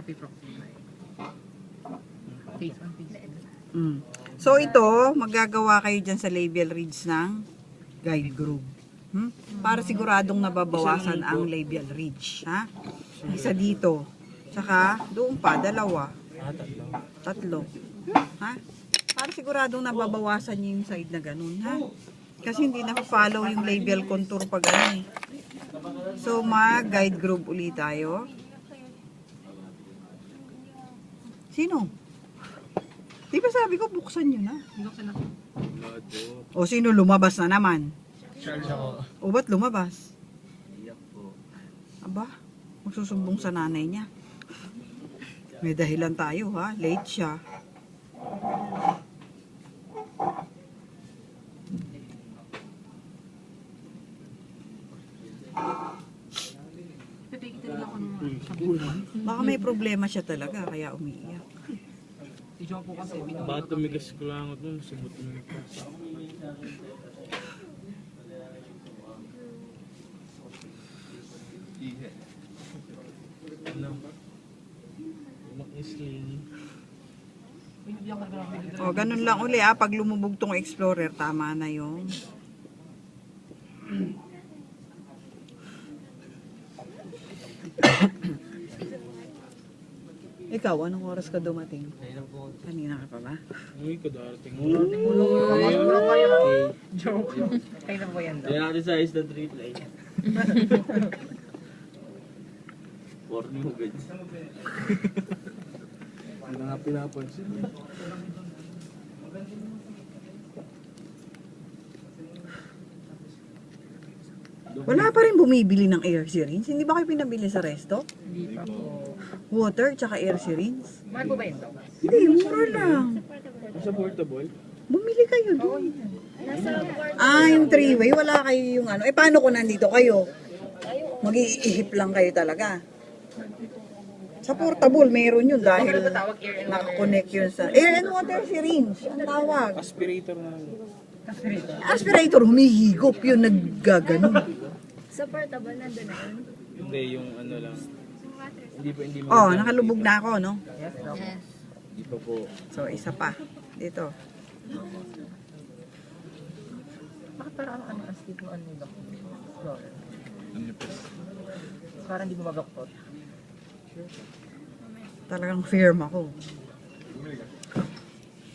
Face on face. So ito, magagawa kayo dyan sa label reads ng guide group. Para siguradong nababawasan ang label ridge. Ha? Isa dito. Tsaka doon pa, dalawa. Tatlo. Ha? Para siguradong nababawasan yung side na ganun. Ha? Kasi hindi na-follow yung label contour pag ano. So mag-guide group ulit tayo. Sino? Di ba sabi ko buksan nyo na? Buksan ako. O sino lumabas na naman? Charles ako. O ba't lumabas? Aba, magsusumbong sa nanay niya. May dahilan tayo ha, late siya. Pipigil talaga ako nung Baka may problema siya talaga, kaya umiiyak. Video po kasi. Bakit tumigas ko lang ako dun? Subot mo yung ano? Makisling. O, ganun lang uli ha, pag lumubog tong Explorer, tama na yung... Ikaw, anong oras ka dumating? Kanina ka pa ba? Uy, kadarating mo. Tulong kayo. Joke. Kayo na po yan daw. Kaya natin sa isla trip line. Warning mo guys. Hindi na nga pinapansin. Wala pa rin bumibili ng air syringe. Hindi ba kayo pinabili sa resto? Hindi pa po. Water, tsaka air syringe? Mahal po ba yun daw? Hindi, mura lang. Sa portable? Bumili kayo doon. Yung three-way, wala kayo yung ano. Eh, paano kung nandito kayo? Mag-iihip lang kayo talaga. Sa portable, meron yun dahil nakakonect yun sa... Air and water syringe, ang tawag. Aspirator na. Aspirator, humihigop yun, naggaganon. Sa portable nandun na yun? Hindi, yung ano lang. Hindi Oh, nakalubog na ako, no? Yes. Hindi pa po. So, isa pa. Dito. Bakit parang ano ang stick mo ano yung Explorer? Parang hindi bumagaktot. Talagang firm ako.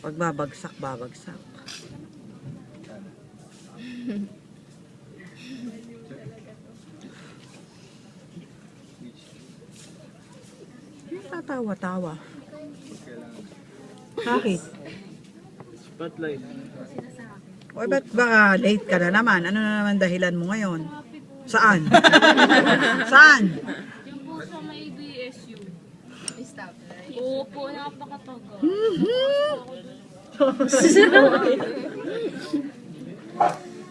Pag babagsak, babagsak. Tatawa-tawa. Bakit? Spotlight. O ba't baka late ka na naman? Ano na naman dahilan mo ngayon? Saan? Saan? Yung po sa may BSU. Oo po, napakatagal.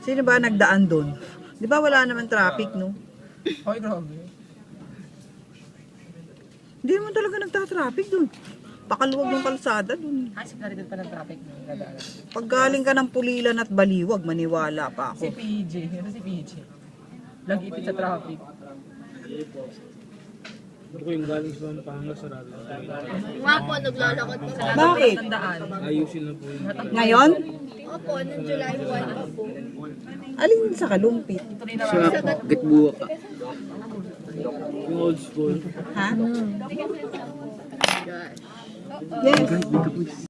Sino ba nagdaan doon? Di ba wala naman traffic, no? Ay, grabe. Hindi naman talaga nagta-traffic doon. Pakaluwag ng kalsada doon. Kasi narinig pa ng traffic. Pag galing ka ng Pulilan at Baliwag, maniwala pa Si ako. PJ. Ano si PJ? Lagipit sa traffic. Ano ko yung galing sa Pampanga, sarado na tayo. Nga po, naglalakad po. Bakit? Tandaan. Ayusin na po yung... Ngayon? Opo, noong July 1 pa po. Alin sa kalumpit? Tuloy na Gitbuwa ka. Yung old school. Ha? Gosh. Yes.